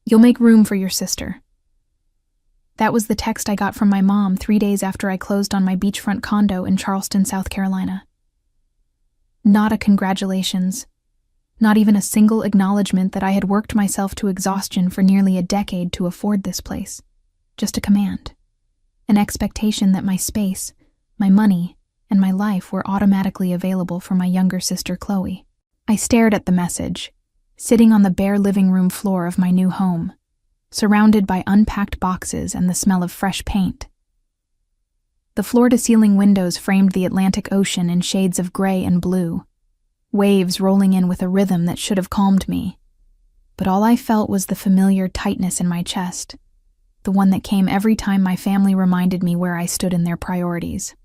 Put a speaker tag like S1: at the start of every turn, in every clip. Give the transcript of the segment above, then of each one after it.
S1: You'll make room for your sister. That was the text I got from my mom 3 days after I closed on my beachfront condo in Charleston, South Carolina. Not a congratulations. Not even a single acknowledgement that I had worked myself to exhaustion for nearly a decade to afford this place. Just a command. An expectation that my space, my money, and my life were automatically available for my younger sister Chloe. I stared at the message, sitting on the bare living room floor of my new home, surrounded by unpacked boxes and the smell of fresh paint. The floor-to-ceiling windows framed the Atlantic Ocean in shades of gray and blue, waves rolling in with a rhythm that should have calmed me. But all I felt was the familiar tightness in my chest, the one that came every time my family reminded me where I stood in their priorities.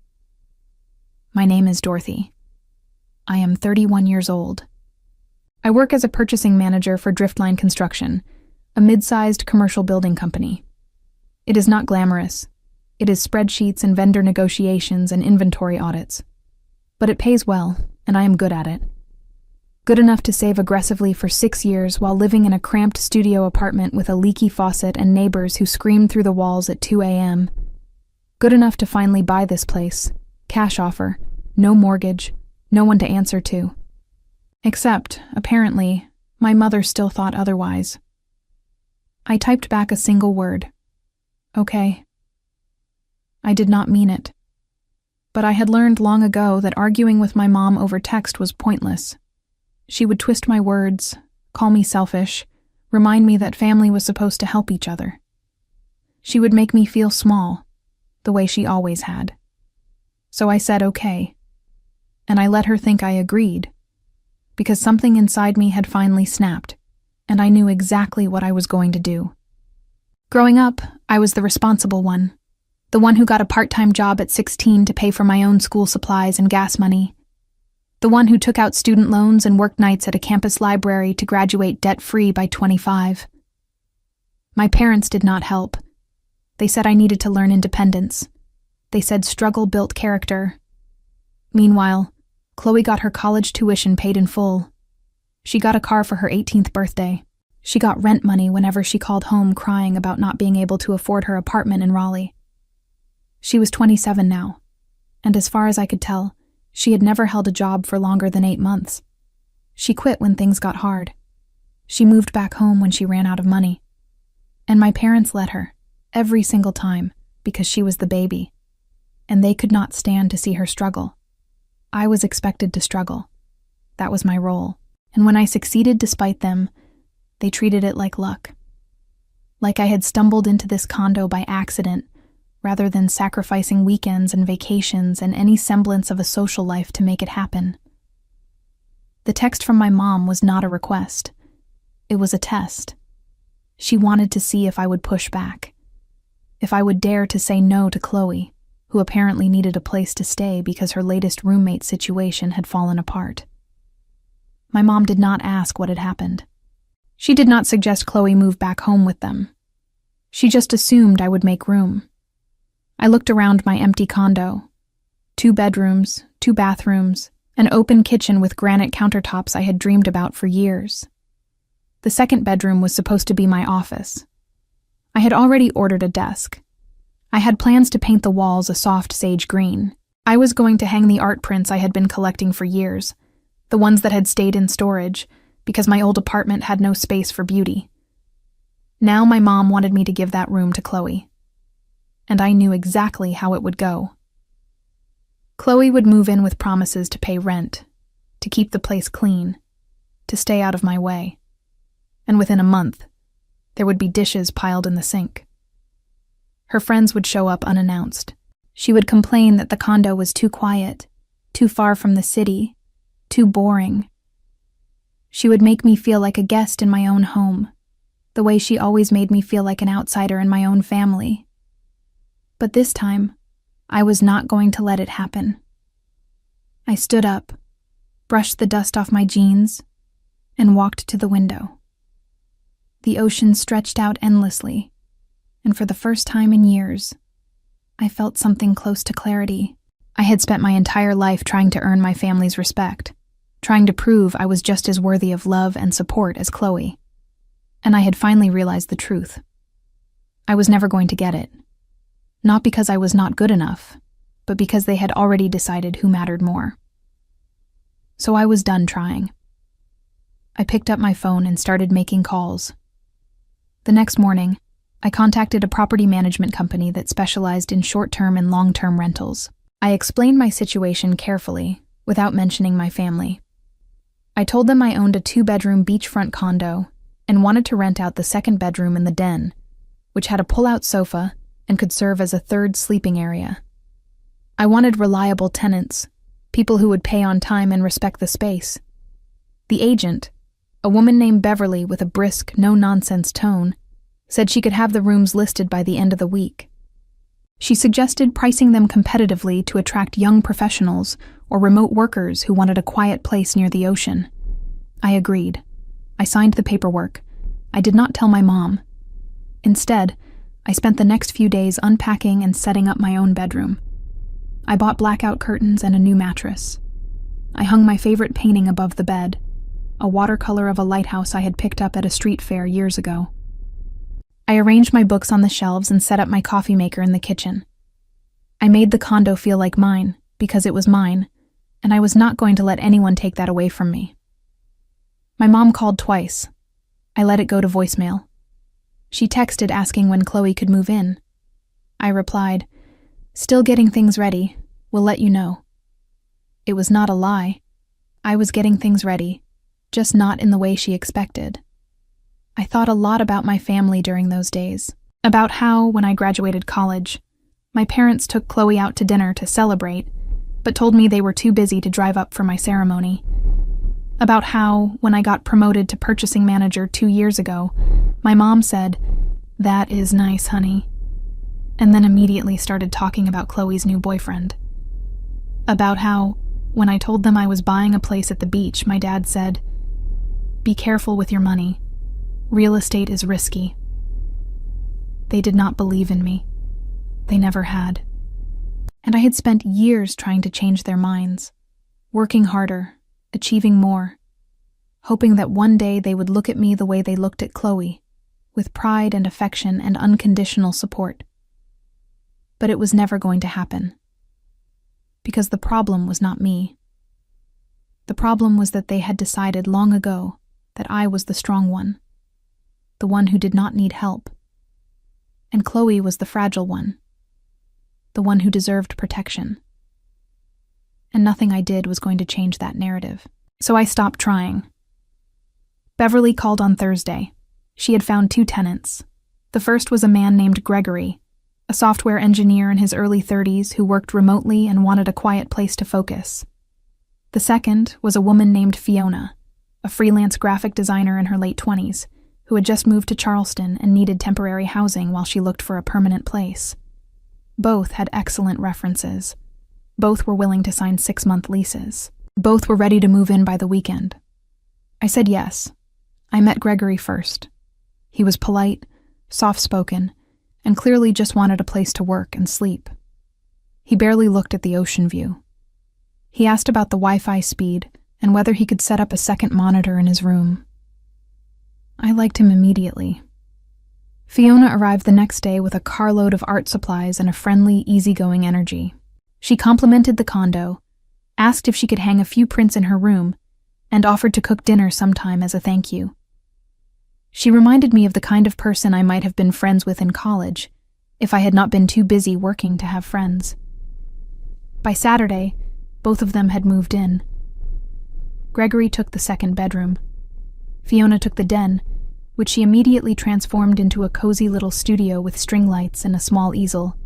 S1: My name is Dorothy. I am 31 years old. I work as a purchasing manager for Driftline Construction, a mid-sized commercial building company. It is not glamorous. It is spreadsheets and vendor negotiations and inventory audits. But it pays well, and I am good at it. Good enough to save aggressively for 6 years while living in a cramped studio apartment with a leaky faucet and neighbors who screamed through the walls at 2 a.m. Good enough to finally buy this place. Cash offer. No mortgage. No one to answer to. Except, apparently, my mother still thought otherwise. I typed back a single word. Okay. I did not mean it. But I had learned long ago that arguing with my mom over text was pointless. She would twist my words, call me selfish, remind me that family was supposed to help each other. She would make me feel small, the way she always had. So I said okay. And I let her think I agreed, because something inside me had finally snapped, and I knew exactly what I was going to do. Growing up, I was the responsible one, the one who got a part-time job at 16 to pay for my own school supplies and gas money, the one who took out student loans and worked nights at a campus library to graduate debt-free by 25. My parents did not help. They said I needed to learn independence. They said struggle built character. Meanwhile, Chloe got her college tuition paid in full. She got a car for her 18th birthday. She got rent money whenever she called home crying about not being able to afford her apartment in Raleigh. She was 27 now, and as far as I could tell, she had never held a job for longer than 8 months. She quit when things got hard. She moved back home when she ran out of money. And my parents let her, every single time, because she was the baby. And they could not stand to see her struggle. I was expected to struggle. That was my role. And when I succeeded despite them, they treated it like luck. Like I had stumbled into this condo by accident, rather than sacrificing weekends and vacations and any semblance of a social life to make it happen. The text from my mom was not a request. It was a test. She wanted to see if I would push back, if I would dare to say no to Chloe, who apparently needed a place to stay because her latest roommate situation had fallen apart. My mom did not ask what had happened. She did not suggest Chloe move back home with them. She just assumed I would make room. I looked around my empty condo. 2 bedrooms, 2 bathrooms, an open kitchen with granite countertops I had dreamed about for years. The second bedroom was supposed to be my office. I had already ordered a desk. I had plans to paint the walls a soft sage green. I was going to hang the art prints I had been collecting for years, the ones that had stayed in storage, because my old apartment had no space for beauty. Now my mom wanted me to give that room to Chloe. And I knew exactly how it would go. Chloe would move in with promises to pay rent, to keep the place clean, to stay out of my way. And within a month, there would be dishes piled in the sink. Her friends would show up unannounced. She would complain that the condo was too quiet, too far from the city, too boring. She would make me feel like a guest in my own home, the way she always made me feel like an outsider in my own family. But this time, I was not going to let it happen. I stood up, brushed the dust off my jeans, and walked to the window. The ocean stretched out endlessly, and for the first time in years, I felt something close to clarity. I had spent my entire life trying to earn my family's respect, trying to prove I was just as worthy of love and support as Chloe. and I had finally realized the truth. I was never going to get it. Not because I was not good enough, but because they had already decided who mattered more. So I was done trying. I picked up my phone and started making calls. The next morning, I contacted a property management company that specialized in short-term and long-term rentals. I explained my situation carefully, without mentioning my family. I told them I owned a 2-bedroom beachfront condo and wanted to rent out the second bedroom in the den, which had a pull-out sofa and could serve as a third sleeping area. I wanted reliable tenants, people who would pay on time and respect the space. The agent, a woman named Beverly with a brisk, no-nonsense tone, said she could have the rooms listed by the end of the week. She suggested pricing them competitively to attract young professionals or remote workers who wanted a quiet place near the ocean. I agreed. I signed the paperwork. I did not tell my mom. Instead, I spent the next few days unpacking and setting up my own bedroom. I bought blackout curtains and a new mattress. I hung my favorite painting above the bed, a watercolor of a lighthouse I had picked up at a street fair years ago. I arranged my books on the shelves and set up my coffee maker in the kitchen. I made the condo feel like mine, because it was mine, and I was not going to let anyone take that away from me. My mom called twice. I let it go to voicemail. She texted asking when Chloe could move in. I replied, "Still getting things ready. We'll let you know." It was not a lie. I was getting things ready, just not in the way she expected. I thought a lot about my family during those days, about how, when I graduated college, my parents took Chloe out to dinner to celebrate, but told me they were too busy to drive up for my ceremony. About how, when I got promoted to purchasing manager 2 years ago, my mom said, "That is nice, honey," and then immediately started talking about Chloe's new boyfriend. About how, when I told them I was buying a place at the beach, my dad said, "Be careful with your money. Real estate is risky." They did not believe in me. They never had. And I had spent years trying to change their minds, working harder, achieving more, hoping that one day they would look at me the way they looked at Chloe, with pride and affection and unconditional support. But it was never going to happen. Because the problem was not me. The problem was that they had decided long ago that I was the strong one, the one who did not need help, and Chloe was the fragile one, the one who deserved protection. And nothing I did was going to change that narrative. So I stopped trying. Beverly called on Thursday. She had found 2 tenants. The first was a man named Gregory, a software engineer in his early 30s who worked remotely and wanted a quiet place to focus. The second was a woman named Fiona, a freelance graphic designer in her late 20s, who had just moved to Charleston and needed temporary housing while she looked for a permanent place. Both had excellent references. Both were willing to sign 6-month leases. Both were ready to move in by the weekend. I said yes. I met Gregory first. He was polite, soft-spoken, and clearly just wanted a place to work and sleep. He barely looked at the ocean view. He asked about the Wi-Fi speed and whether he could set up a second monitor in his room. I liked him immediately. Fiona arrived the next day with a carload of art supplies and a friendly, easygoing energy. She complimented the condo, asked if she could hang a few prints in her room, and offered to cook dinner sometime as a thank you. She reminded me of the kind of person I might have been friends with in college, if I had not been too busy working to have friends. By Saturday, both of them had moved in. Gregory took the second bedroom. Fiona took the den, which she immediately transformed into a cozy little studio with string lights and a small easel.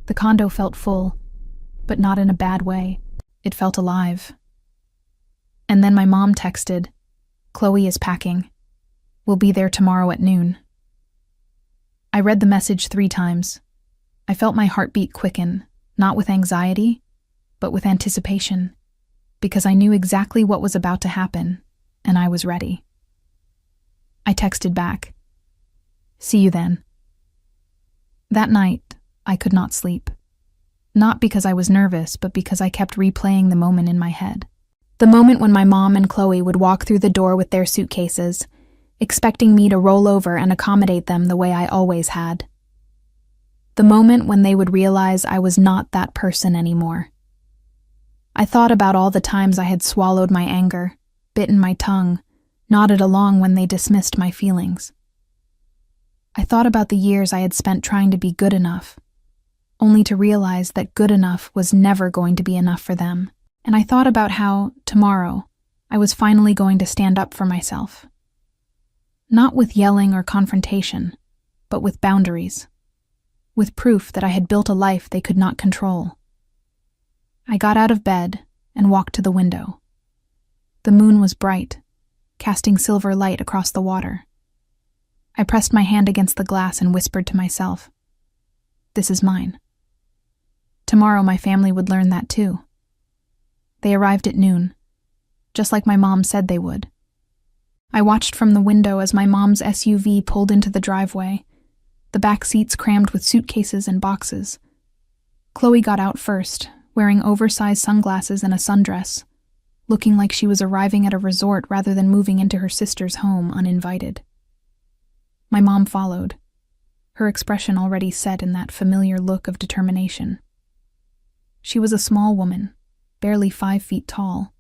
S1: The condo felt full, but not in a bad way. It felt alive. And then my mom texted, "Chloe is packing. We'll be there tomorrow at noon." I read the message 3 times. I felt my heartbeat quicken, not with anxiety, but with anticipation, because I knew exactly what was about to happen, and I was ready. I texted back, "See you then." That night, I could not sleep. Not because I was nervous, but because I kept replaying the moment in my head. The moment when my mom and Chloe would walk through the door with their suitcases. expecting me to roll over and accommodate them the way I always had. The moment when they would realize I was not that person anymore. I thought about all the times I had swallowed my anger, bitten my tongue, nodded along when they dismissed my feelings. I thought about the years I had spent trying to be good enough, only to realize that good enough was never going to be enough for them. And I thought about how, tomorrow, I was finally going to stand up for myself. Not with yelling or confrontation, but with boundaries. With proof that I had built a life they could not control. I got out of bed and walked to the window. The moon was bright, casting silver light across the water. I pressed my hand against the glass and whispered to myself, "This is mine." Tomorrow my family would learn that too. They arrived at noon, just like my mom said they would. I watched from the window as my mom's SUV pulled into the driveway, the back seats crammed with suitcases and boxes. Chloe got out first, wearing oversized sunglasses and a sundress, looking like she was arriving at a resort rather than moving into her sister's home uninvited. My mom followed, her expression already set in that familiar look of determination. She was a small woman, barely 5 feet tall,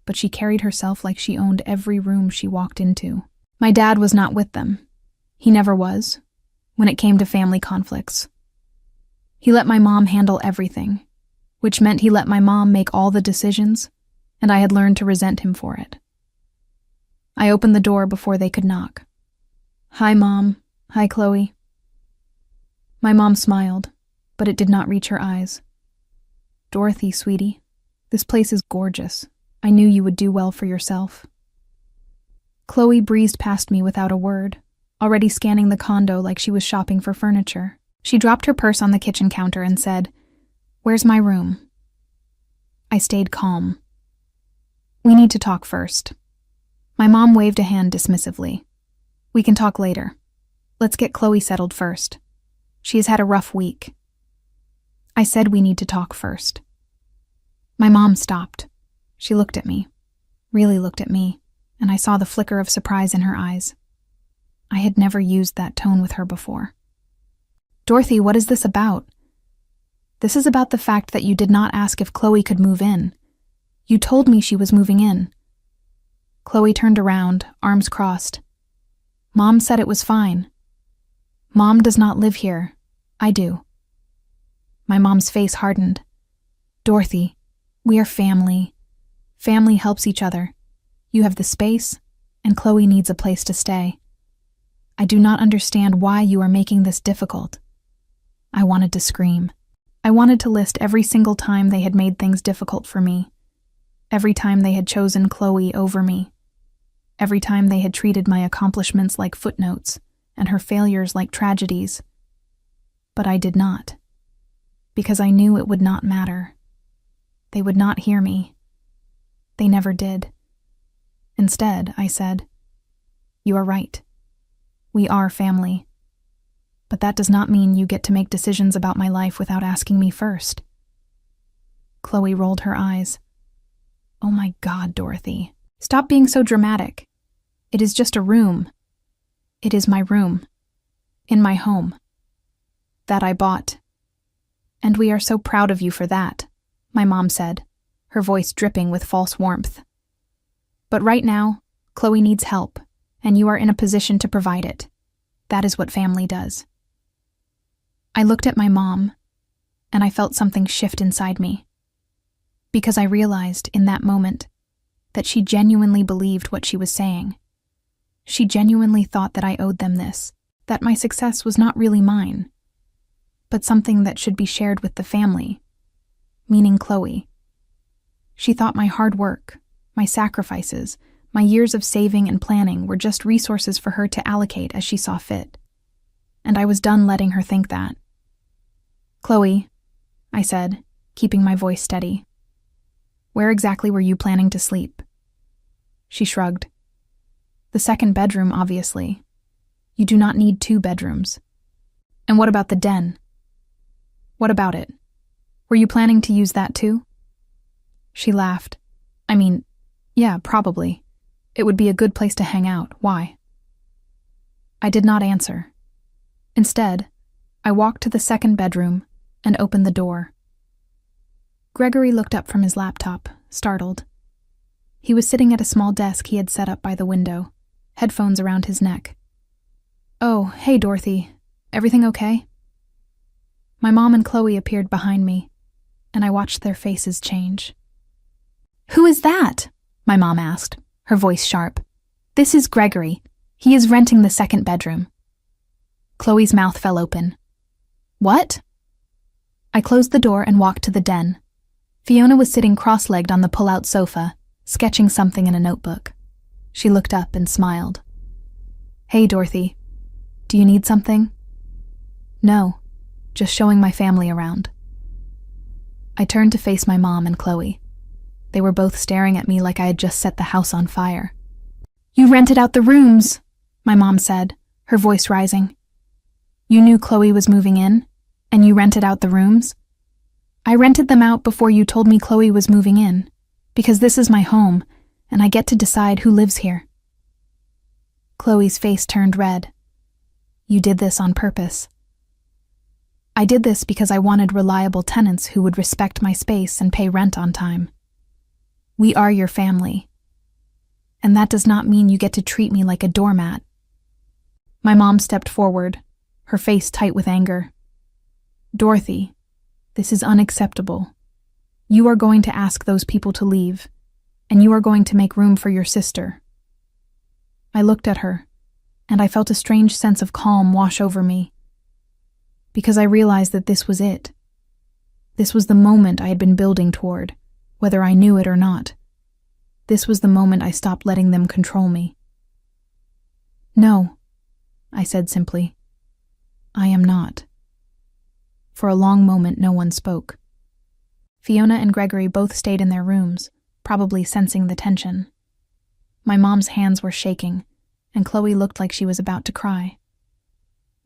S1: but she carried herself like she owned every room she walked into. My dad was not with them. He never was, when it came to family conflicts. He let my mom handle everything, which meant he let my mom make all the decisions, and I had learned to resent him for it. I opened the door before they could knock. "Hi, Mom. Hi, Chloe." My mom smiled, but it did not reach her eyes. "Dorothy, sweetie, this place is gorgeous. I knew you would do well for yourself." Chloe breezed past me without a word, already scanning the condo like she was shopping for furniture. She dropped her purse on the kitchen counter and said, "Where's my room?" I stayed calm. "We need to talk first." My mom waved a hand dismissively. "We can talk later. Let's get Chloe settled first. She has had a rough week." I said we need to talk first. My mom stopped. She looked at me, really looked at me, and I saw the flicker of surprise in her eyes. I had never used that tone with her before. "Dorothy, what is this about?" "This is about the fact that you did not ask if Chloe could move in. You told me she was moving in." Chloe turned around, arms crossed. "Mom said it was fine. Mom does not live here. I do." My mom's face hardened. "Dorothy, we are family. Family helps each other. You have the space, and Chloe needs a place to stay. I do not understand why you are making this difficult." I wanted to scream. I wanted to list every single time they had made things difficult for me. Every time they had chosen Chloe over me. Every time they had treated my accomplishments like footnotes and her failures like tragedies. But I did not. Because I knew it would not matter. They would not hear me. They never did. Instead, I said, "You are right. We are family. But that does not mean you get to make decisions about my life without asking me first." Chloe rolled her eyes. "Oh my God, Dorothy. Stop being so dramatic. It is just a room. It is my room. In my home. That I bought. And we are so proud of you for that," my mom said, her voice dripping with false warmth. "But right now, Chloe needs help, and you are in a position to provide it. That is what family does." I looked at my mom, and I felt something shift inside me. Because I realized, in that moment, that she genuinely believed what she was saying. She genuinely thought that I owed them this, that my success was not really mine, but something that should be shared with the family, meaning Chloe. She thought my hard work, my sacrifices, my years of saving and planning were just resources for her to allocate as she saw fit. And I was done letting her think that. "Chloe," I said, keeping my voice steady, "where exactly were you planning to sleep?" She shrugged. "The second bedroom, obviously. You do not need 2 bedrooms. And what about the den? What about it? Were you planning to use that too?" She laughed. "I mean, yeah, probably. It would be a good place to hang out. Why?" I did not answer. Instead, I walked to the second bedroom and opened the door. Gregory looked up from his laptop, startled. He was sitting at a small desk he had set up by the window, headphones around his neck. "Oh, hey, Dorothy. Everything okay?" My mom and Chloe appeared behind me, and I watched their faces change. "Who is that?" my mom asked, her voice sharp. "This is Gregory. He is renting the second bedroom." Chloe's mouth fell open. "What?" I closed the door and walked to the den. Fiona was sitting cross-legged on the pull-out sofa, sketching something in a notebook. She looked up and smiled. "Hey, Dorothy. Do you need something?" "No, just showing my family around." I turned to face my mom and Chloe. They were both staring at me like I had just set the house on fire. "You rented out the rooms," my mom said, her voice rising. "You knew Chloe was moving in, and you rented out the rooms?" "I rented them out before you told me Chloe was moving in, because this is my home, and I get to decide who lives here." Chloe's face turned red. "You did this on purpose." "I did this because I wanted reliable tenants who would respect my space and pay rent on time. We are your family. And that does not mean you get to treat me like a doormat." My mom stepped forward, her face tight with anger. "Dorothy, this is unacceptable. You are going to ask those people to leave, and you are going to make room for your sister." I looked at her, and I felt a strange sense of calm wash over me, because I realized that this was it. This was the moment I had been building toward, whether I knew it or not. This was the moment I stopped letting them control me. "No," I said simply. "I am not." For a long moment, no one spoke. Fiona and Gregory both stayed in their rooms, probably sensing the tension. My mom's hands were shaking, and Chloe looked like she was about to cry.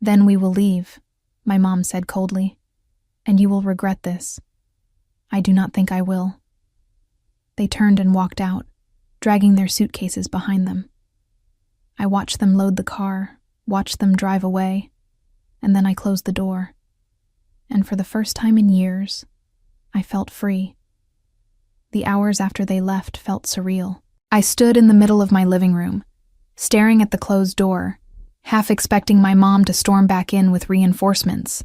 S1: "Then we will leave," my mom said coldly, "and you will regret this." I do not think I will. They turned and walked out, dragging their suitcases behind them. I watched them load the car, watched them drive away, and then I closed the door. And for the first time in years, I felt free. The hours after they left felt surreal. I stood in the middle of my living room, staring at the closed door, half expecting my mom to storm back in with reinforcements.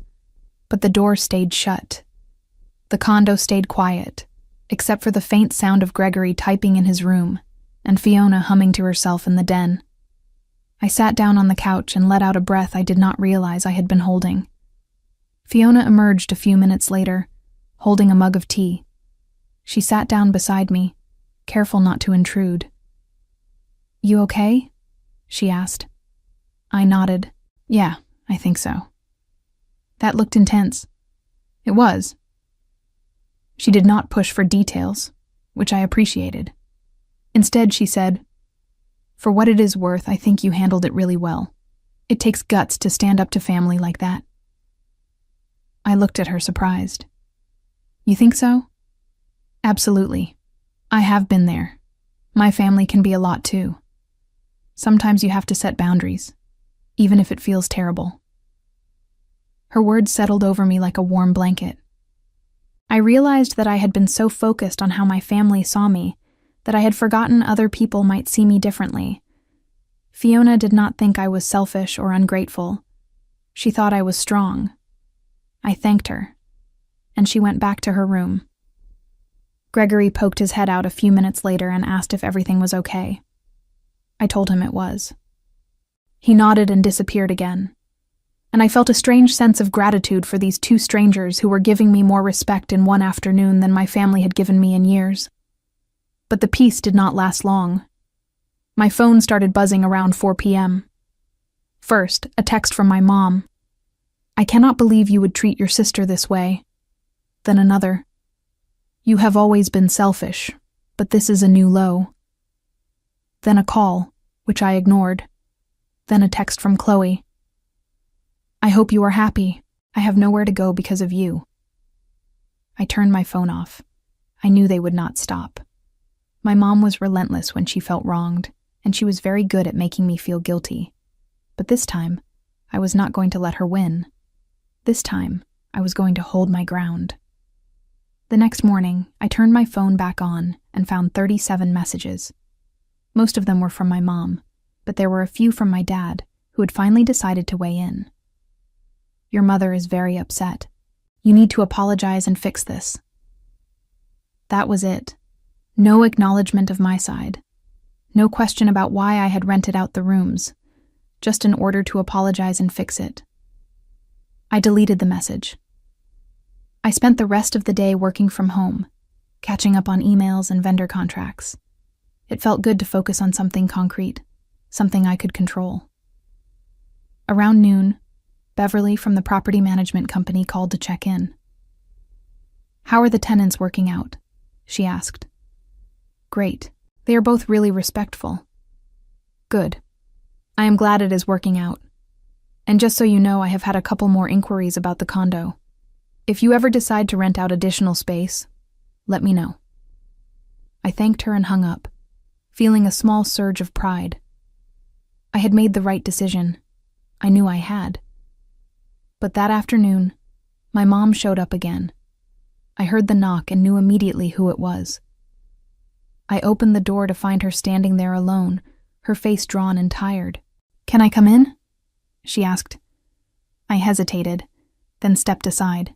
S1: But the door stayed shut. The condo stayed quiet, except for the faint sound of Gregory typing in his room and Fiona humming to herself in the den. I sat down on the couch and let out a breath I did not realize I had been holding. Fiona emerged a few minutes later, holding a mug of tea. She sat down beside me, careful not to intrude. "You okay?" she asked. I nodded. "Yeah, I think so." "That looked intense." "It was." She did not push for details, which I appreciated. Instead, she said, "For what it is worth, I think you handled it really well. It takes guts to stand up to family like that." I looked at her surprised. "You think so?" "Absolutely. I have been there. My family can be a lot too. Sometimes you have to set boundaries, even if it feels terrible." Her words settled over me like a warm blanket. I realized that I had been so focused on how my family saw me that I had forgotten other people might see me differently. Fiona did not think I was selfish or ungrateful. She thought I was strong. I thanked her, and she went back to her room. Gregory poked his head out a few minutes later and asked if everything was okay. I told him it was. He nodded and disappeared again, and I felt a strange sense of gratitude for these two strangers who were giving me more respect in one afternoon than my family had given me in years. But the peace did not last long. My phone started buzzing around 4 p.m. First, a text from my mom. "I cannot believe you would treat your sister this way." Then another. "You have always been selfish, but this is a new low." Then a call, which I ignored. Then a text from Chloe. "I hope you are happy. I have nowhere to go because of you." I turned my phone off. I knew they would not stop. My mom was relentless when she felt wronged, and she was very good at making me feel guilty. But this time, I was not going to let her win. This time, I was going to hold my ground. The next morning, I turned my phone back on and found 37 messages. Most of them were from my mom, but there were a few from my dad, who had finally decided to weigh in. Your mother is very upset. You need to apologize and fix this. That was it. No acknowledgement of my side. No question about why I had rented out the rooms. Just an order to apologize and fix it. I deleted the message. I spent the rest of the day working from home, catching up on emails and vendor contracts. It felt good to focus on something concrete, something I could control. Around noon, Beverly from the property management company called to check in. "How are the tenants working out?" she asked. "Great. They are both really respectful." "Good. I am glad it is working out. And just so you know, I have had a couple more inquiries about the condo. If you ever decide to rent out additional space, let me know." I thanked her and hung up, feeling a small surge of pride. I had made the right decision. I knew I had. But that afternoon, my mom showed up again. I heard the knock and knew immediately who it was. I opened the door to find her standing there alone, her face drawn and tired. "Can I come in?" she asked. I hesitated, then stepped aside.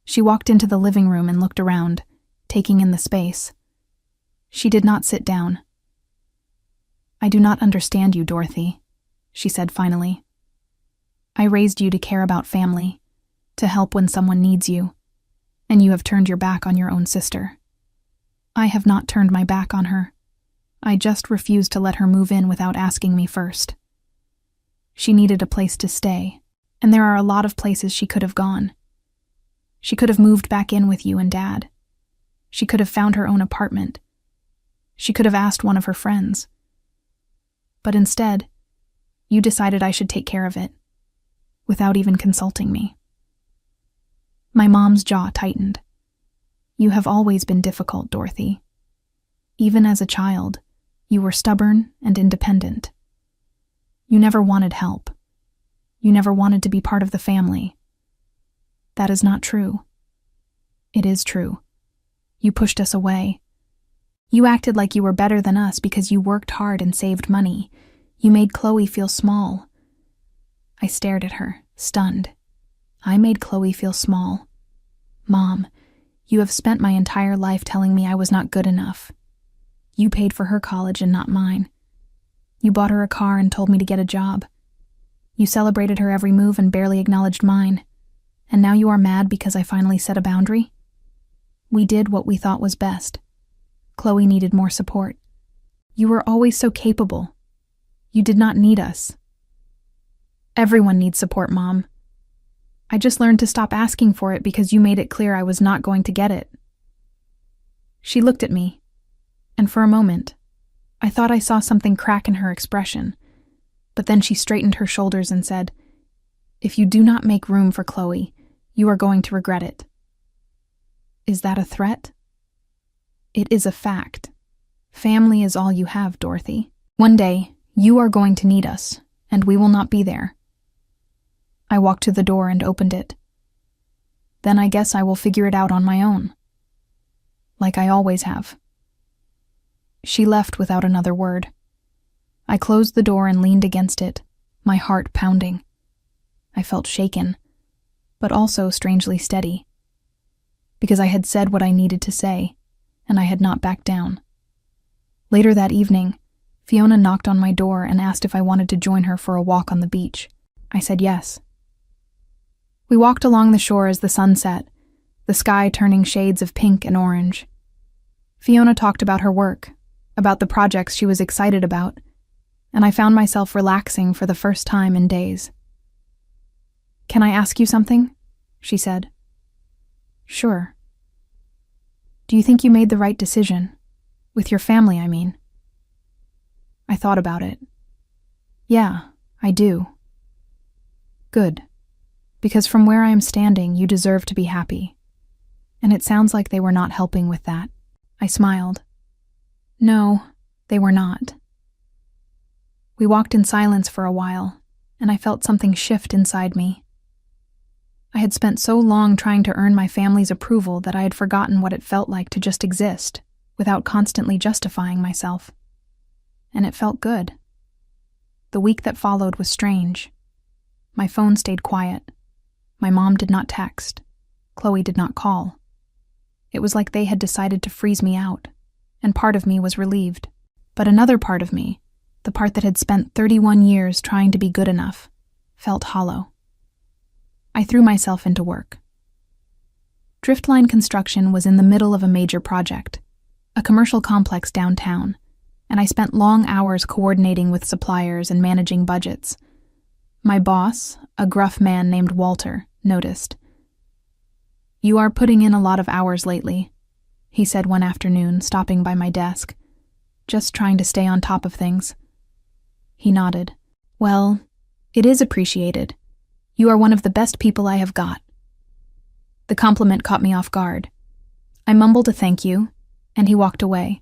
S1: She walked into the living room and looked around, taking in the space. She did not sit down. "I do not understand you, Dorothy," she said finally. "I raised you to care about family, to help when someone needs you, and you have turned your back on your own sister." "I have not turned my back on her. I just refused to let her move in without asking me first. She needed a place to stay, and there are a lot of places she could have gone. She could have moved back in with you and Dad. She could have found her own apartment. She could have asked one of her friends. But instead, you decided I should take care of it, without even consulting me." My mom's jaw tightened. "You have always been difficult, Dorothy. Even as a child, you were stubborn and independent. You never wanted help. You never wanted to be part of the family. That is not true." "It is true. You pushed us away. You acted like you were better than us because you worked hard and saved money. You made Chloe feel small." I stared at her, stunned. I made Chloe feel small. "Mom, you have spent my entire life telling me I was not good enough. You paid for her college and not mine. You bought her a car and told me to get a job. You celebrated her every move and barely acknowledged mine. And now you are mad because I finally set a boundary? We did what we thought was best. Chloe needed more support. You were always so capable. You did not need us." "Everyone needs support, Mom. I just learned to stop asking for it because you made it clear I was not going to get it." She looked at me, and for a moment, I thought I saw something crack in her expression, but then she straightened her shoulders and said, "If you do not make room for Chloe, you are going to regret it." "Is that a threat?" "It is a fact. Family is all you have, Dorothy. One day, you are going to need us, and we will not be there." I walked to the door and opened it. "Then I guess I will figure it out on my own. Like I always have." She left without another word. I closed the door and leaned against it, my heart pounding. I felt shaken, but also strangely steady, because I had said what I needed to say, and I had not backed down. Later that evening, Fiona knocked on my door and asked if I wanted to join her for a walk on the beach. I said yes. We walked along the shore as the sun set, the sky turning shades of pink and orange. Fiona talked about her work, about the projects she was excited about, and I found myself relaxing for the first time in days. "Can I ask you something?" she said. "Sure." "Do you think you made the right decision? With your family, I mean." I thought about it. "Yeah, I do." "Good. Because from where I am standing, you deserve to be happy. And it sounds like they were not helping with that." I smiled. "No, they were not." We walked in silence for a while, and I felt something shift inside me. I had spent so long trying to earn my family's approval that I had forgotten what it felt like to just exist, without constantly justifying myself. And it felt good. The week that followed was strange. My phone stayed quiet. My mom did not text. Chloe did not call. It was like they had decided to freeze me out, and part of me was relieved. But another part of me, the part that had spent 31 years trying to be good enough, felt hollow. I threw myself into work. Driftline construction was in the middle of a major project, a commercial complex downtown, and I spent long hours coordinating with suppliers and managing budgets. My boss, a gruff man named Walter, noticed. "You are putting in a lot of hours lately," he said one afternoon, stopping by my desk. "Just trying to stay on top of things." He nodded. "Well, it is appreciated. You are one of the best people I have got." The compliment caught me off guard. I mumbled a thank you, and he walked away,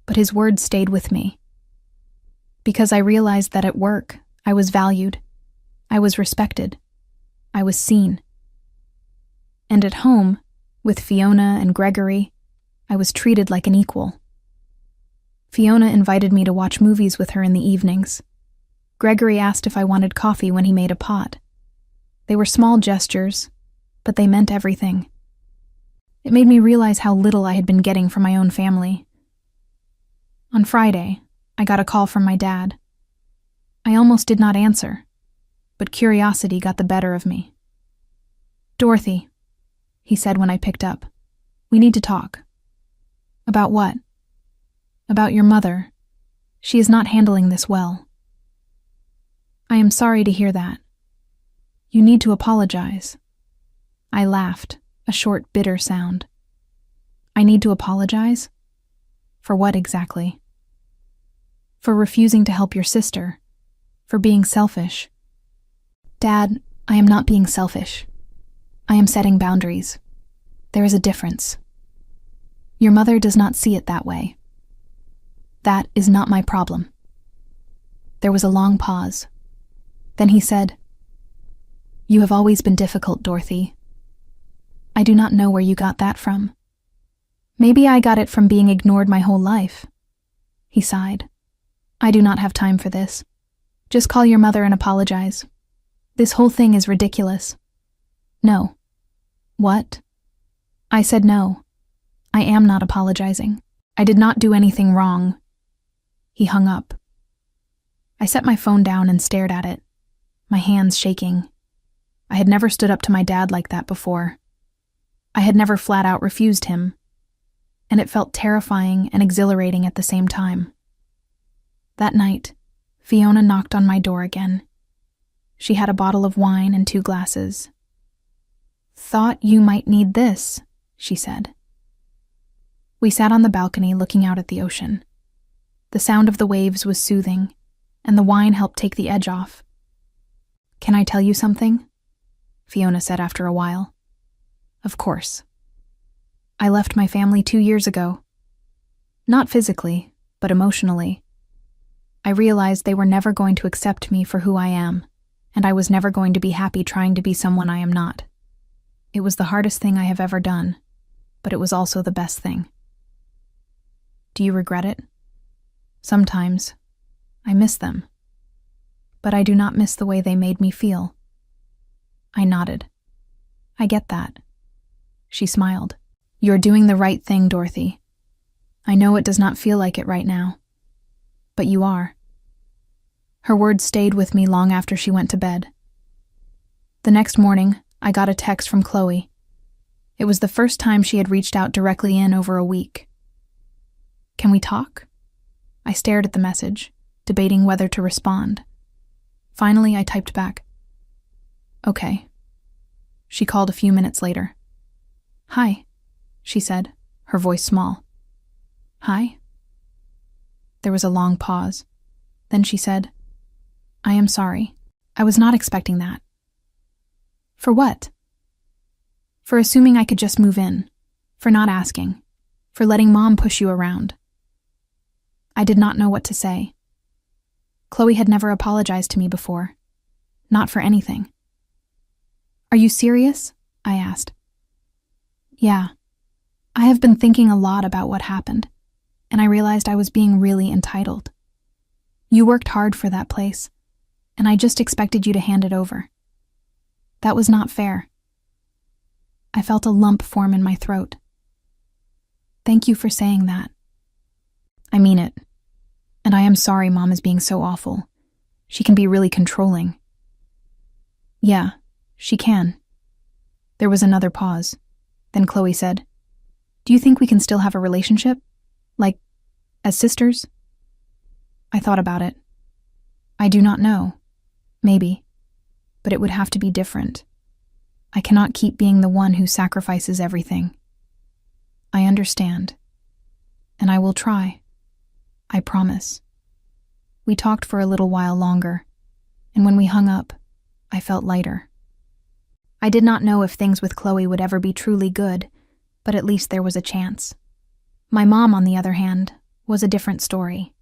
S1: but his words stayed with me. Because I realized that at work, I was valued. I was respected. I was seen. And at home, with Fiona and Gregory, I was treated like an equal. Fiona invited me to watch movies with her in the evenings. Gregory asked if I wanted coffee when he made a pot. They were small gestures, but they meant everything. It made me realize how little I had been getting from my own family. On Friday, I got a call from my dad. I almost did not answer, but curiosity got the better of me. "Dorothy," he said when I picked up, "we need to talk." "About what?" "About your mother. She is not handling this well." "I am sorry to hear that. You need to apologize." I laughed, a short, bitter sound. "I need to apologize? For what exactly?" "For refusing to help your sister. For being selfish." "Dad, I am not being selfish. I am setting boundaries. There is a difference. Your mother does not see it that way. That is not my problem." There was a long pause. Then he said, "You have always been difficult, Dorothy. I do not know where you got that from. Maybe I got it from being ignored my whole life." He sighed. "I do not have time for this. Just call your mother and apologize. This whole thing is ridiculous." "No." "What?" I said no. I am not apologizing. I did not do anything wrong. He hung up. I set my phone down and stared at it, my hands shaking. I had never stood up to my dad like that before. I had never flat out refused him, and it felt terrifying and exhilarating at the same time. That night, Fiona knocked on my door again. She had a bottle of wine and 2 glasses. "Thought you might need this," she said. We sat on the balcony looking out at the ocean. The sound of the waves was soothing, and the wine helped take the edge off. "Can I tell you something?" Fiona said after a while. "Of course. I left my family 2 years ago. Not physically, but emotionally. I realized they were never going to accept me for who I am, and I was never going to be happy trying to be someone I am not. It was the hardest thing I have ever done, but it was also the best thing." "Do you regret it?" "Sometimes. I miss them. But I do not miss the way they made me feel." I nodded. "I get that." She smiled. "You're doing the right thing, Dorothy. I know it does not feel like it right now, but you are." Her words stayed with me long after she went to bed. The next morning, I got a text from Chloe. It was the first time she had reached out directly in over a week. "Can we talk?" I stared at the message, debating whether to respond. Finally, I typed back, "Okay." She called a few minutes later. "Hi," she said, her voice small. "Hi?" There was a long pause. Then she said, "I am sorry. I was not expecting that." "For what?" "For assuming I could just move in. For not asking. For letting Mom push you around." I did not know what to say. Chloe had never apologized to me before. Not for anything. "Are you serious?" I asked. "Yeah. I have been thinking a lot about what happened, and I realized I was being really entitled. You worked hard for that place, and I just expected you to hand it over. That was not fair." I felt a lump form in my throat. "Thank you for saying that. I mean it. And I am sorry Mom is being so awful. She can be really controlling." "Yeah, she can." There was another pause. Then Chloe said, "Do you think we can still have a relationship? Like, as sisters?" I thought about it. I do not know. Maybe. But it would have to be different. I cannot keep being the one who sacrifices everything. I understand. And I will try. I promise. We talked for a little while longer, and when we hung up, I felt lighter. I did not know if things with Chloe would ever be truly good, but at least there was a chance. My mom, on the other hand, was a different story.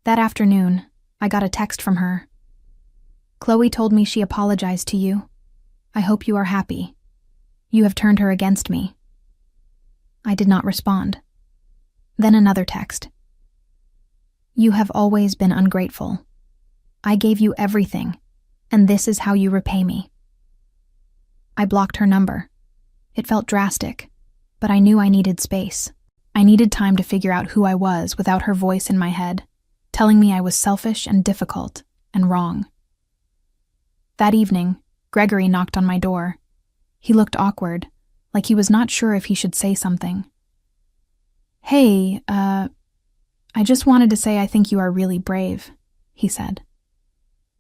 S1: That afternoon, I got a text from her. "Chloe told me she apologized to you. I hope you are happy. You have turned her against me." I did not respond. Then another text. "You have always been ungrateful. I gave you everything, and this is how you repay me." I blocked her number. It felt drastic, but I knew I needed space. I needed time to figure out who I was without her voice in my head, telling me I was selfish and difficult and wrong. That evening, Gregory knocked on my door. He looked awkward, like he was not sure if he should say something. "Hey, I just wanted to say I think you are really brave," he said.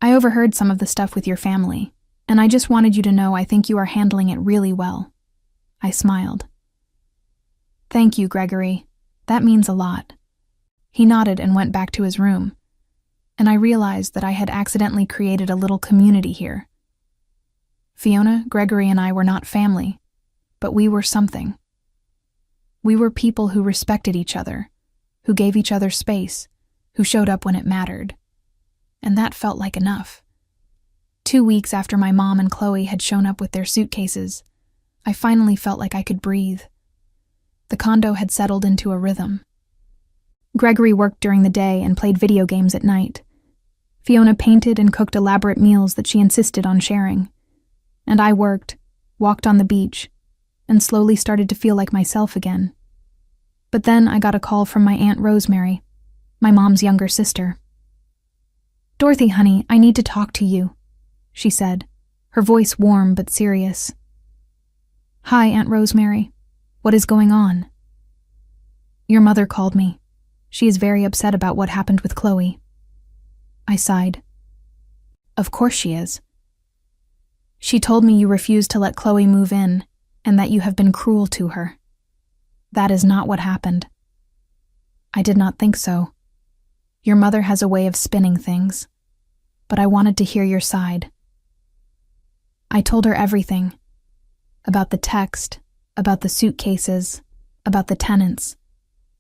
S1: "I overheard some of the stuff with your family, and I just wanted you to know I think you are handling it really well." I smiled. "Thank you, Gregory. That means a lot." He nodded and went back to his room, and I realized that I had accidentally created a little community here. Fiona, Gregory, and I were not family, but we were something. We were people who respected each other, who gave each other space, who showed up when it mattered. And that felt like enough. 2 weeks after my mom and Chloe had shown up with their suitcases, I finally felt like I could breathe. The condo had settled into a rhythm. Gregory worked during the day and played video games at night. Fiona painted and cooked elaborate meals that she insisted on sharing. And I worked, walked on the beach, and slowly started to feel like myself again. But then I got a call from my Aunt Rosemary, my mom's younger sister. "Dorothy, honey, I need to talk to you," she said, her voice warm but serious. "Hi, Aunt Rosemary. What is going on?" "Your mother called me. She is very upset about what happened with Chloe." I sighed. "Of course she is. She told me you refused to let Chloe move in and that you have been cruel to her. That is not what happened." "I did not think so. Your mother has a way of spinning things, but I wanted to hear your side." I told her everything. About the text, about the suitcases, about the tenants,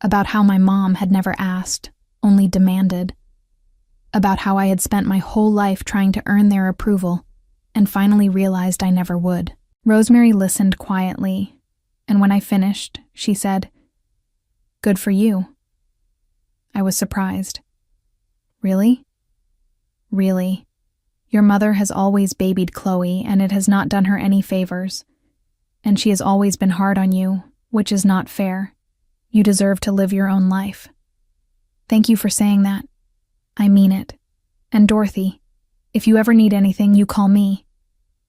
S1: about how my mom had never asked, only demanded, about how I had spent my whole life trying to earn their approval and finally realized I never would. Rosemary listened quietly, and when I finished, she said, "Good for you." I was surprised. "Really?" "Really. Your mother has always babied Chloe, and it has not done her any favors. And she has always been hard on you, which is not fair. You deserve to live your own life." "Thank you for saying that. I mean it. And Dorothy, if you ever need anything, you call me.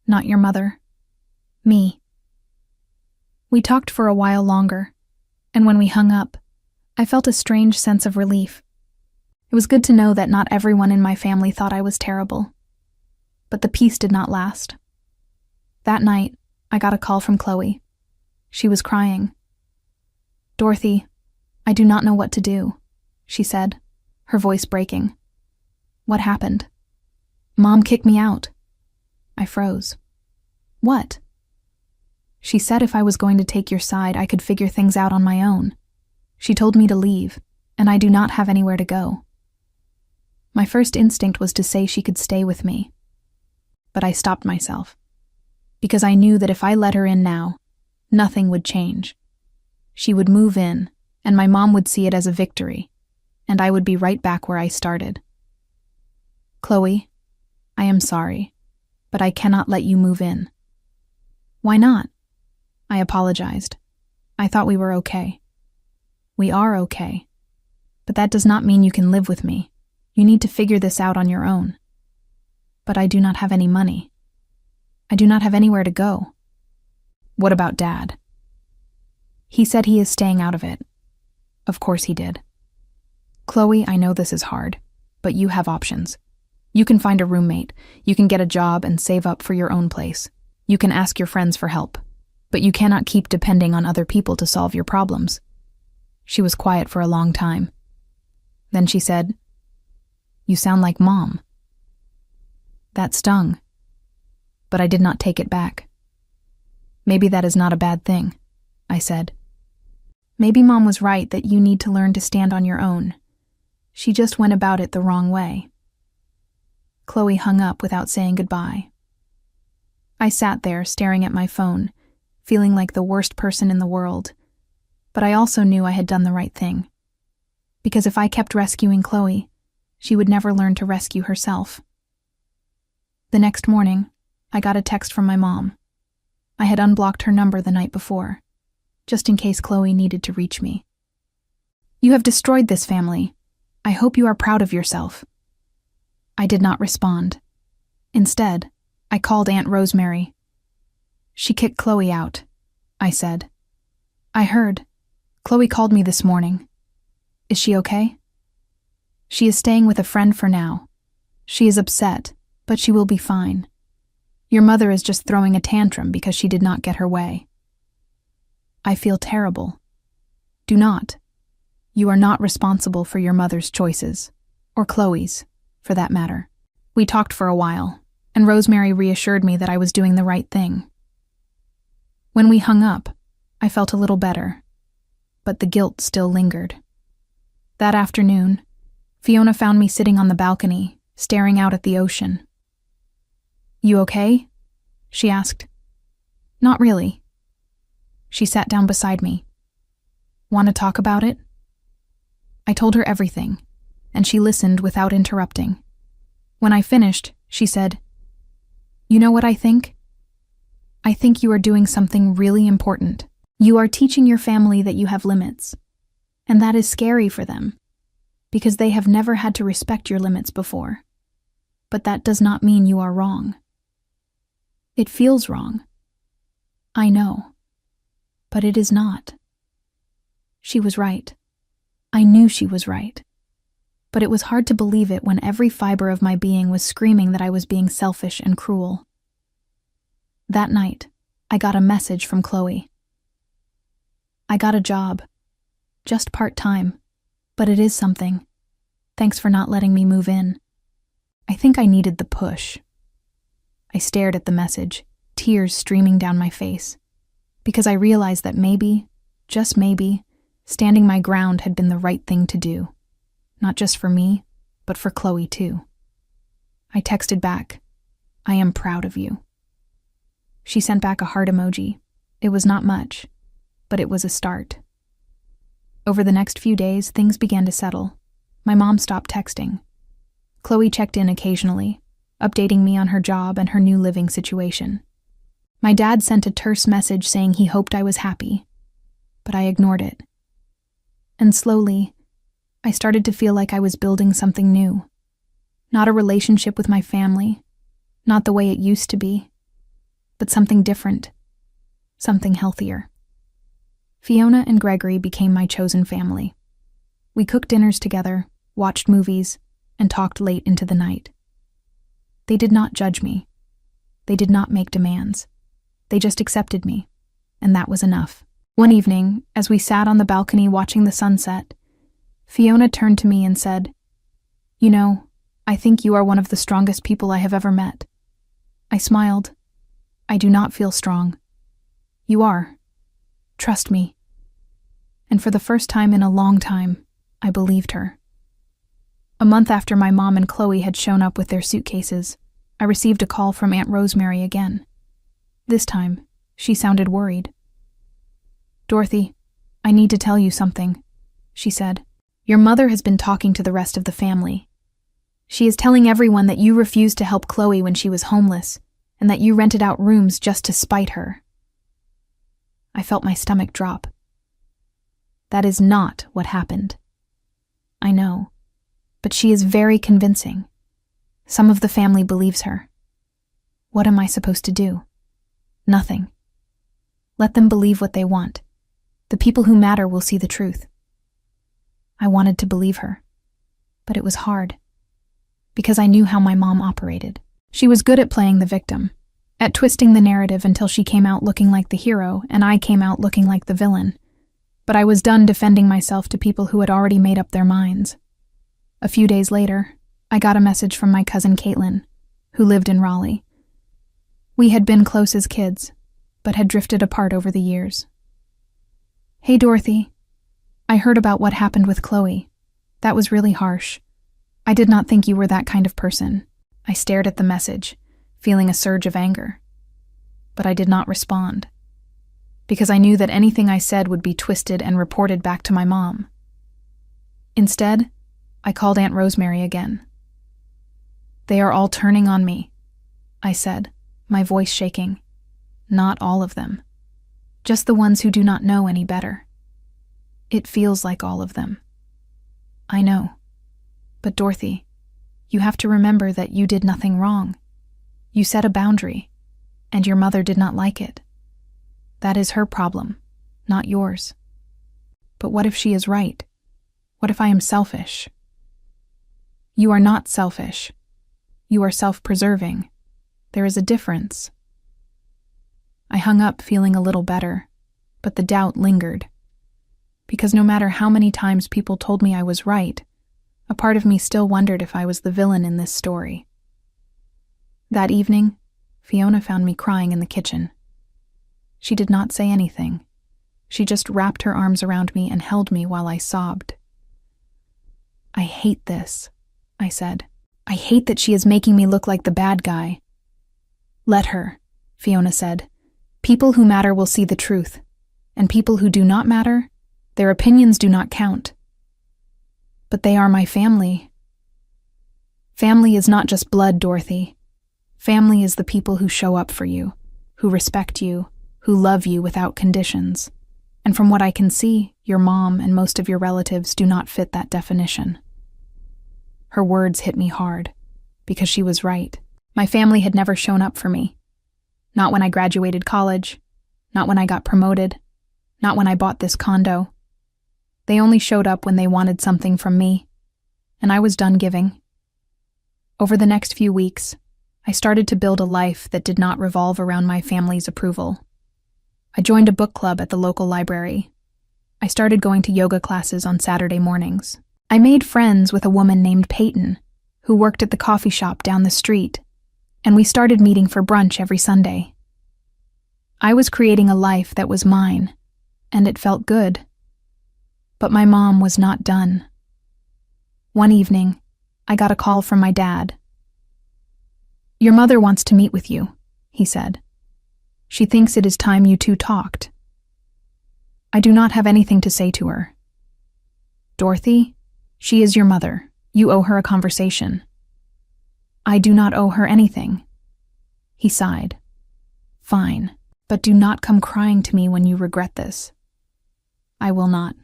S1: Not your mother. Me." We talked for a while longer, and when we hung up, I felt a strange sense of relief. It was good to know that not everyone in my family thought I was terrible. But the peace did not last. That night, I got a call from Chloe. She was crying. "Dorothy, I do not know what to do," she said, her voice breaking. "What happened?" "Mom kicked me out." I froze. "What?" "She said if I was going to take your side, I could figure things out on my own. She told me to leave, and I do not have anywhere to go." My first instinct was to say she could stay with me. But I stopped myself, because I knew that if I let her in now, nothing would change. She would move in, and my mom would see it as a victory, and I would be right back where I started. Chloe, I am sorry, but I cannot let you move in. Why not? I apologized. I thought we were okay. We are okay. But that does not mean you can live with me. You need to figure this out on your own. But I do not have any money. I do not have anywhere to go. What about Dad? He said he is staying out of it. Of course he did. Chloe, I know this is hard, but you have options. You can find a roommate, you can get a job and save up for your own place. You can ask your friends for help, but you cannot keep depending on other people to solve your problems. She was quiet for a long time. Then she said, "You sound like Mom." That stung, but I did not take it back. Maybe that is not a bad thing, I said. Maybe Mom was right that you need to learn to stand on your own. She just went about it the wrong way. Chloe hung up without saying goodbye. I sat there staring at my phone, feeling like the worst person in the world, but I also knew I had done the right thing. Because if I kept rescuing Chloe, she would never learn to rescue herself. The next morning, I got a text from my mom. I had unblocked her number the night before, just in case Chloe needed to reach me. "You have destroyed this family. I hope you are proud of yourself." I did not respond. Instead, I called Aunt Rosemary. "She kicked Chloe out," I said. "I heard. Chloe called me this morning. Is she okay?" "She is staying with a friend for now. She is upset, but she will be fine. Your mother is just throwing a tantrum because she did not get her way." I feel terrible. Do not. You are not responsible for your mother's choices, or Chloe's, for that matter. We talked for a while, and Rosemary reassured me that I was doing the right thing. When we hung up, I felt a little better, but the guilt still lingered. That afternoon, Fiona found me sitting on the balcony, staring out at the ocean. "You okay?" she asked. "Not really." She sat down beside me. "Want to talk about it?" I told her everything, and she listened without interrupting. When I finished, she said, "You know what I think? I think you are doing something really important. You are teaching your family that you have limits, and that is scary for them, because they have never had to respect your limits before. But that does not mean you are wrong. It feels wrong. I know. But it is not." She was right. I knew she was right. But it was hard to believe it when every fiber of my being was screaming that I was being selfish and cruel. That night, I got a message from Chloe. "I got a job. Just part-time, but it is something. Thanks for not letting me move in." I think I needed the push. I stared at the message, tears streaming down my face, because I realized that maybe, just maybe, standing my ground had been the right thing to do. Not just for me, but for Chloe too. I texted back, "I am proud of you." She sent back a heart emoji. It was not much, but it was a start. Over the next few days, things began to settle. My mom stopped texting. Chloe checked in occasionally, updating me on her job and her new living situation. My dad sent a terse message saying he hoped I was happy, but I ignored it. And slowly, I started to feel like I was building something new. Not a relationship with my family, not the way it used to be, but something different, something healthier. Fiona and Gregory became my chosen family. We cooked dinners together, watched movies, and talked late into the night. They did not judge me. They did not make demands. They just accepted me, and that was enough. One evening, as we sat on the balcony watching the sunset, Fiona turned to me and said, "You know, I think you are one of the strongest people I have ever met." I smiled. "I do not feel strong. You are. Trust me." And for the first time in a long time, I believed her. A month after my mom and Chloe had shown up with their suitcases, I received a call from Aunt Rosemary again. This time, she sounded worried. "Dorothy, I need to tell you something," she said. "Your mother has been talking to the rest of the family. She is telling everyone that you refused to help Chloe when she was homeless, and that you rented out rooms just to spite her." I felt my stomach drop. That is not what happened. I know, but she is very convincing. Some of the family believes her. What am I supposed to do? Nothing. Let them believe what they want. The people who matter will see the truth. I wanted to believe her, but it was hard, because I knew how my mom operated. She was good at playing the victim, at twisting the narrative until she came out looking like the hero and I came out looking like the villain. But I was done defending myself to people who had already made up their minds. A few days later, I got a message from my cousin Caitlin, who lived in Raleigh. We had been close as kids, but had drifted apart over the years. "Hey, Dorothy. I heard about what happened with Chloe. That was really harsh. I did not think you were that kind of person." I stared at the message, feeling a surge of anger. But I did not respond, because I knew that anything I said would be twisted and reported back to my mom. Instead, I called Aunt Rosemary again. "They are all turning on me," I said, my voice shaking. "Not all of them. Just the ones who do not know any better. It feels like all of them. I know. But Dorothy, you have to remember that you did nothing wrong. You set a boundary, and your mother did not like it. That is her problem, not yours. But what if she is right? What if I am selfish?" "You are not selfish. You are self-preserving. There is a difference." I hung up feeling a little better, but the doubt lingered. Because no matter how many times people told me I was right, a part of me still wondered if I was the villain in this story. That evening, Fiona found me crying in the kitchen. She did not say anything. She just wrapped her arms around me and held me while I sobbed. "I hate this," I said. "I hate that she is making me look like the bad guy." "Let her," Fiona said. "People who matter will see the truth, and people who do not matter, their opinions do not count." "But they are my family." "Family is not just blood, Dorothy. Family is the people who show up for you, who respect you, who love you without conditions. And from what I can see, your mom and most of your relatives do not fit that definition." Her words hit me hard, because she was right. My family had never shown up for me. Not when I graduated college, not when I got promoted, not when I bought this condo. They only showed up when they wanted something from me, and I was done giving. Over the next few weeks, I started to build a life that did not revolve around my family's approval. I joined a book club at the local library. I started going to yoga classes on Saturday mornings. I made friends with a woman named Peyton, who worked at the coffee shop down the street, and we started meeting for brunch every Sunday. I was creating a life that was mine, and it felt good. But my mom was not done. One evening, I got a call from my dad. "Your mother wants to meet with you," he said. "She thinks it is time you two talked." "I do not have anything to say to her." "Dorothy, she is your mother. You owe her a conversation." "I do not owe her anything." He sighed. "Fine, but do not come crying to me when you regret this." "I will not."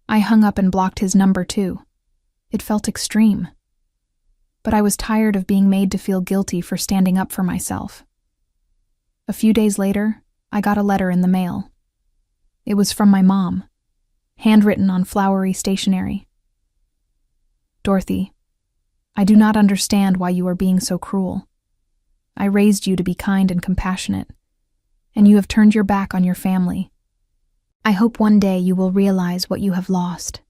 S1: I hung up and blocked his number too. It felt extreme. But I was tired of being made to feel guilty for standing up for myself. A few days later, I got a letter in the mail. It was from my mom, handwritten on flowery stationery. "Dorothy, I do not understand why you are being so cruel. I raised you to be kind and compassionate, and you have turned your back on your family. I hope one day you will realize what you have lost."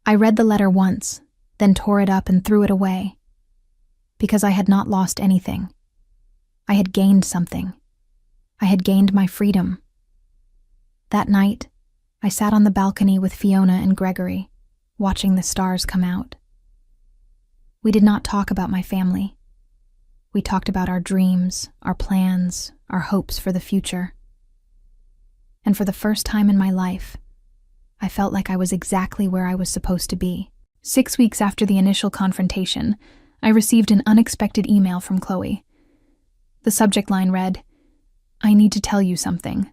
S1: I read the letter once, then tore it up and threw it away, because I had not lost anything. I had gained something. I had gained my freedom. That night, I sat on the balcony with Fiona and Gregory, watching the stars come out. We did not talk about my family. We talked about our dreams, our plans, our hopes for the future. And for the first time in my life, I felt like I was exactly where I was supposed to be. 6 weeks after the initial confrontation, I received an unexpected email from Chloe. The subject line read, "I need to tell you something."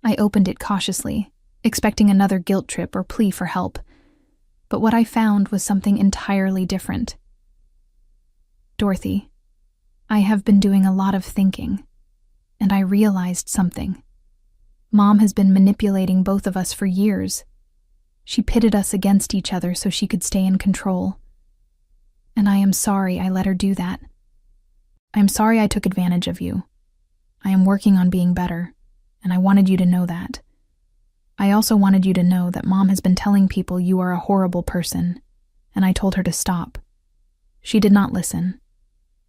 S1: I opened it cautiously, expecting another guilt trip or plea for help. But what I found was something entirely different. "Dorothy, I have been doing a lot of thinking, and I realized something. Mom has been manipulating both of us for years. She pitted us against each other so she could stay in control. And I am sorry I let her do that. I am sorry I took advantage of you. I am working on being better, and I wanted you to know that. I also wanted you to know that Mom has been telling people you are a horrible person, and I told her to stop. She did not listen,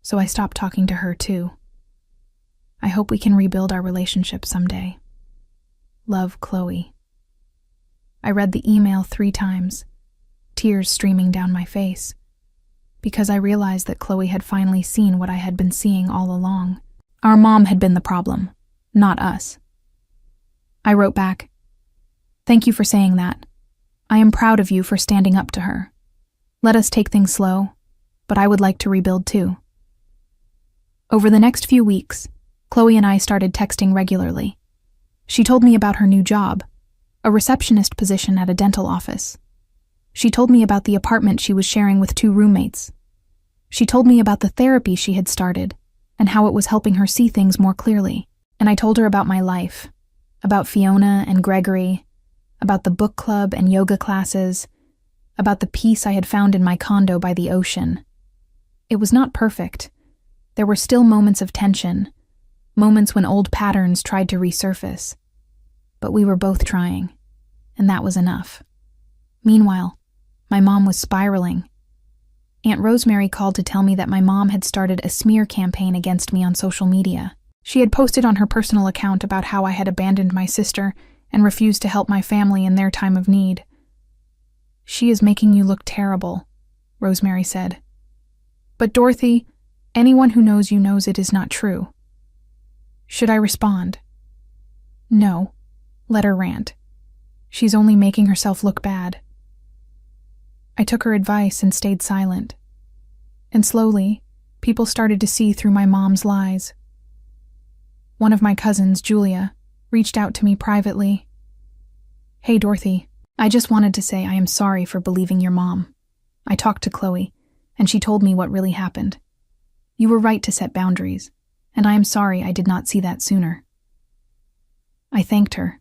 S1: so I stopped talking to her too. I hope we can rebuild our relationship someday. Love, Chloe." I read the email 3 times, tears streaming down my face, because I realized that Chloe had finally seen what I had been seeing all along. Our mom had been the problem, not us. I wrote back, "Thank you for saying that. I am proud of you for standing up to her. Let us take things slow, but I would like to rebuild too." Over the next few weeks, Chloe and I started texting regularly. She told me about her new job, a receptionist position at a dental office. She told me about the apartment she was sharing with 2 roommates. She told me about the therapy she had started and how it was helping her see things more clearly. And I told her about my life, about Fiona and Gregory, about the book club and yoga classes, about the peace I had found in my condo by the ocean. It was not perfect. There were still moments of tension, moments when old patterns tried to resurface. But we were both trying, and that was enough. Meanwhile, my mom was spiraling. Aunt Rosemary called to tell me that my mom had started a smear campaign against me on social media. She had posted on her personal account about how I had abandoned my sister and refused to help my family in their time of need. "She is making you look terrible," Rosemary said. "But Dorothy, anyone who knows you knows it is not true." Should I respond? No. Let her rant. She's only making herself look bad. I took her advice and stayed silent. And slowly, people started to see through my mom's lies. One of my cousins, Julia, reached out to me privately. "Hey, Dorothy, I just wanted to say I am sorry for believing your mom. I talked to Chloe, and she told me what really happened. You were right to set boundaries, and I am sorry I did not see that sooner." I thanked her,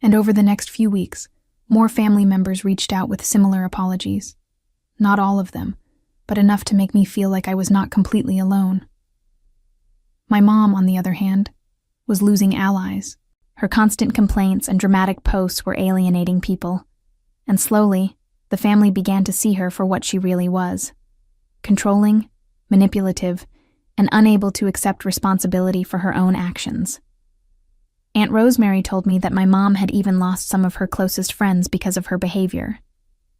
S1: and over the next few weeks, more family members reached out with similar apologies. Not all of them, but enough to make me feel like I was not completely alone. My mom, on the other hand, was losing allies. Her constant complaints and dramatic posts were alienating people, and slowly, the family began to see her for what she really was: controlling, manipulative, and unable to accept responsibility for her own actions. Aunt Rosemary told me that my mom had even lost some of her closest friends because of her behavior.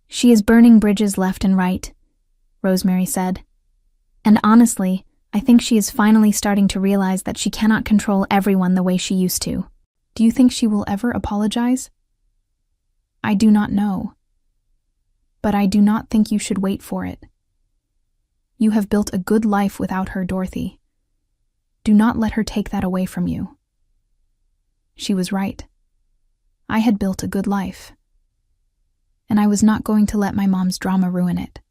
S1: "She is burning bridges left and right," Rosemary said. "And honestly, I think she is finally starting to realize that she cannot control everyone the way she used to." Do you think she will ever apologize? I do not know. But I do not think you should wait for it. You have built a good life without her, Dorothy. Do not let her take that away from you. She was right. I had built a good life, and I was not going to let my mom's drama ruin it.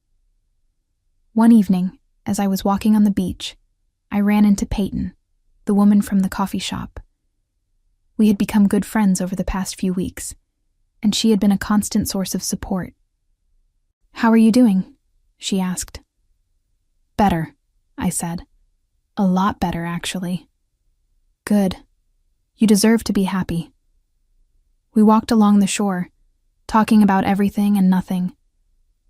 S1: One evening, as I was walking on the beach, I ran into Peyton, the woman from the coffee shop. We had become good friends over the past few weeks, and she had been a constant source of support. "How are you doing?" she asked. "Better," I said. "A lot better, actually." "Good. You deserve to be happy." We walked along the shore, talking about everything and nothing,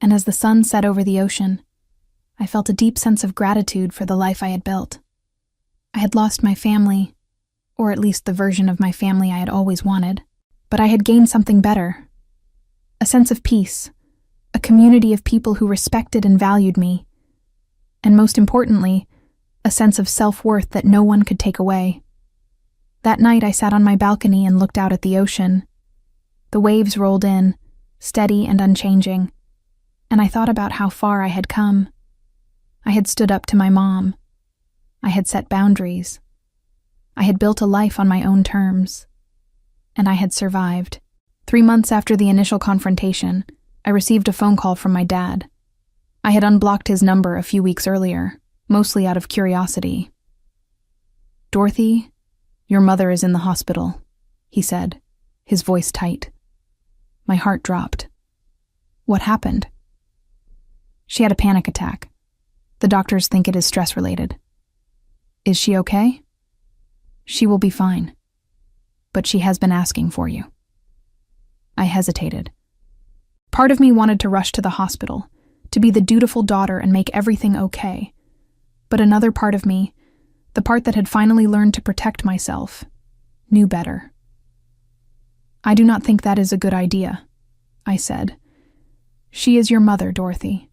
S1: and as the sun set over the ocean, I felt a deep sense of gratitude for the life I had built. I had lost my family, or at least the version of my family I had always wanted, but I had gained something better: a sense of peace, a community of people who respected and valued me, and most importantly, a sense of self-worth that no one could take away. That night I sat on my balcony and looked out at the ocean. The waves rolled in, steady and unchanging, and I thought about how far I had come. I had stood up to my mom. I had set boundaries. I had built a life on my own terms. And I had survived. 3 months after the initial confrontation, I received a phone call from my dad. I had unblocked his number a few weeks earlier, mostly out of curiosity. "Dorothy, your mother is in the hospital," he said, his voice tight. My heart dropped. "What happened?" "She had a panic attack. The doctors think it is stress-related." "Is she okay?" "She will be fine. But she has been asking for you." I hesitated. Part of me wanted to rush to the hospital, to be the dutiful daughter and make everything okay. But another part of me, the part that had finally learned to protect myself, knew better. "I do not think that is a good idea," I said. "She is your mother, Dorothy.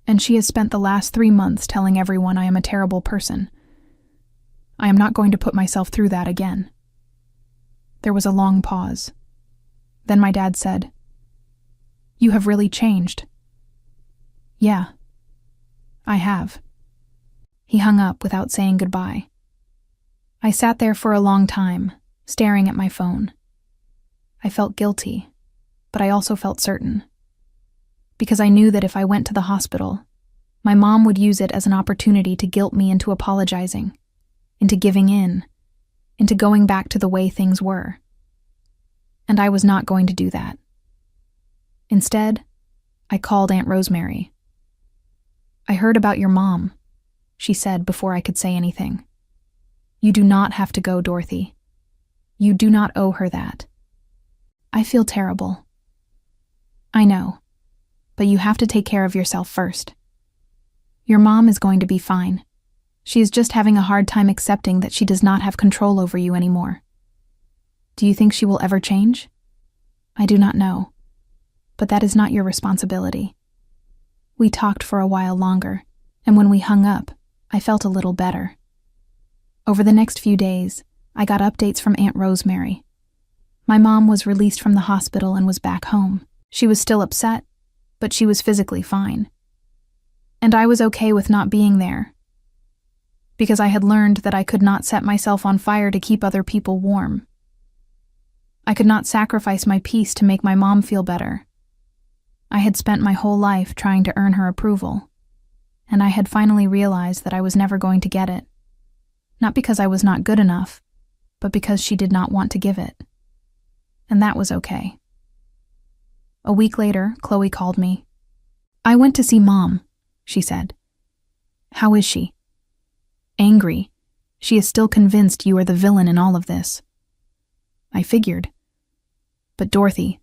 S1: And she has spent the last 3 months telling everyone I am a terrible person. I am not going to put myself through that again." There was a long pause. Then my dad said, "You have really changed." "Yeah, I have." He hung up without saying goodbye. I sat there for a long time, staring at my phone. I felt guilty, but I also felt certain. Because I knew that if I went to the hospital, my mom would use it as an opportunity to guilt me into apologizing, into giving in, into going back to the way things were. And I was not going to do that. Instead, I called Aunt Rosemary. "I heard about your mom," she said before I could say anything. "You do not have to go, Dorothy. You do not owe her that." "I feel terrible." "I know, but you have to take care of yourself first. Your mom is going to be fine. She is just having a hard time accepting that she does not have control over you anymore. Do you think she will ever change? I do not know, but that is not your responsibility." We talked for a while longer, and when we hung up, I felt a little better. Over the next few days, I got updates from Aunt Rosemary. My mom was released from the hospital and was back home. She was still upset, but she was physically fine. And I was okay with not being there, because I had learned that I could not set myself on fire to keep other people warm. I could not sacrifice my peace to make my mom feel better. I had spent my whole life trying to earn her approval, and I had finally realized that I was never going to get it. Not because I was not good enough, but because she did not want to give it. And that was okay. A week later, Chloe called me. "I went to see Mom," she said. "How is she?" "Angry. She is still convinced you are the villain in all of this." I figured. "But Dorothy,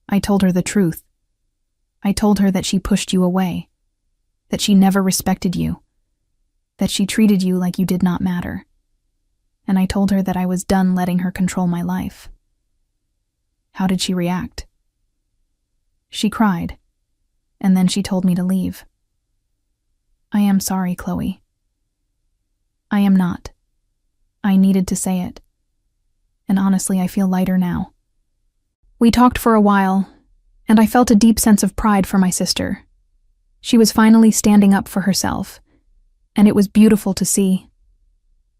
S1: I told her the truth. I told her that she pushed you away, that she never respected you, that she treated you like you did not matter. And I told her that I was done letting her control my life." How did she react? She cried, and then she told me to leave. "I am sorry, Chloe." "I am not. I needed to say it. And honestly, I feel lighter now." We talked for a while, and I felt a deep sense of pride for my sister. She was finally standing up for herself, and it was beautiful to see.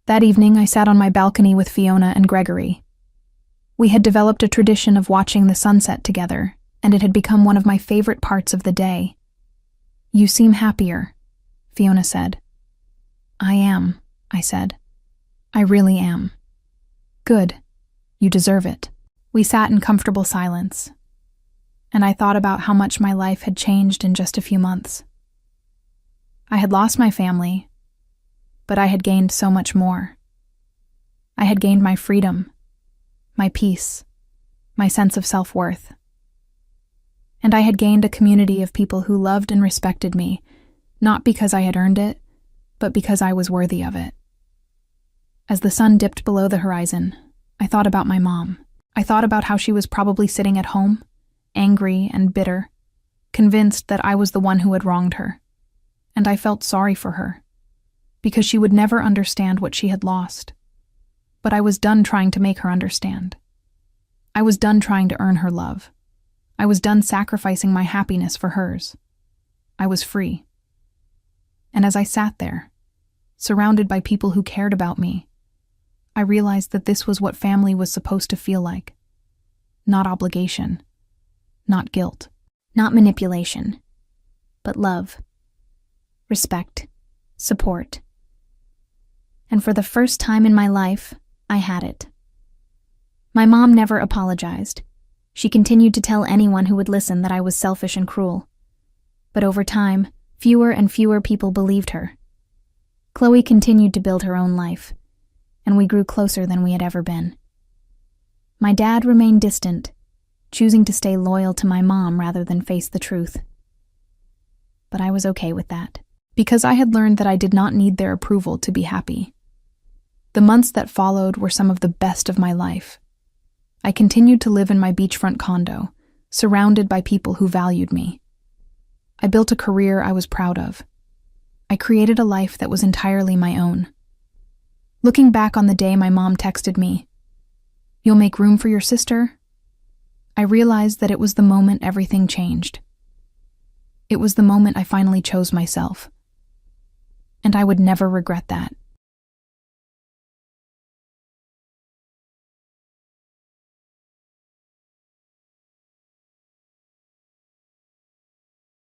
S1: That evening, I sat on my balcony with Fiona and Gregory. We had developed a tradition of watching the sunset together, and it had become one of my favorite parts of the day. "You seem happier," Fiona said. "I am," I said. "I really am." "Good. You deserve it." We sat in comfortable silence, and I thought about how much my life had changed in just a few months. I had lost my family, but I had gained so much more. I had gained my freedom, my peace, my sense of self-worth. And I had gained a community of people who loved and respected me, not because I had earned it, but because I was worthy of it. As the sun dipped below the horizon, I thought about my mom. I thought about how she was probably sitting at home, angry and bitter, convinced that I was the one who had wronged her, and I felt sorry for her, because she would never understand what she had lost. But I was done trying to make her understand. I was done trying to earn her love. I was done sacrificing my happiness for hers. I was free. And as I sat there, surrounded by people who cared about me, I realized that this was what family was supposed to feel like. Not obligation, not guilt, not manipulation, but love, respect, support. And for the first time in my life, I had it. My mom never apologized. She continued to tell anyone who would listen that I was selfish and cruel. But over time, fewer and fewer people believed her. Chloe continued to build her own life, and we grew closer than we had ever been. My dad remained distant, choosing to stay loyal to my mom rather than face the truth. But I was okay with that, because I had learned that I did not need their approval to be happy. The months that followed were some of the best of my life. I continued to live in my beachfront condo, surrounded by people who valued me. I built a career I was proud of. I created a life that was entirely my own. Looking back on the day my mom texted me, "You'll make room for your sister?" I realized that it was the moment everything changed. It was the moment I finally chose myself. And I would never regret that.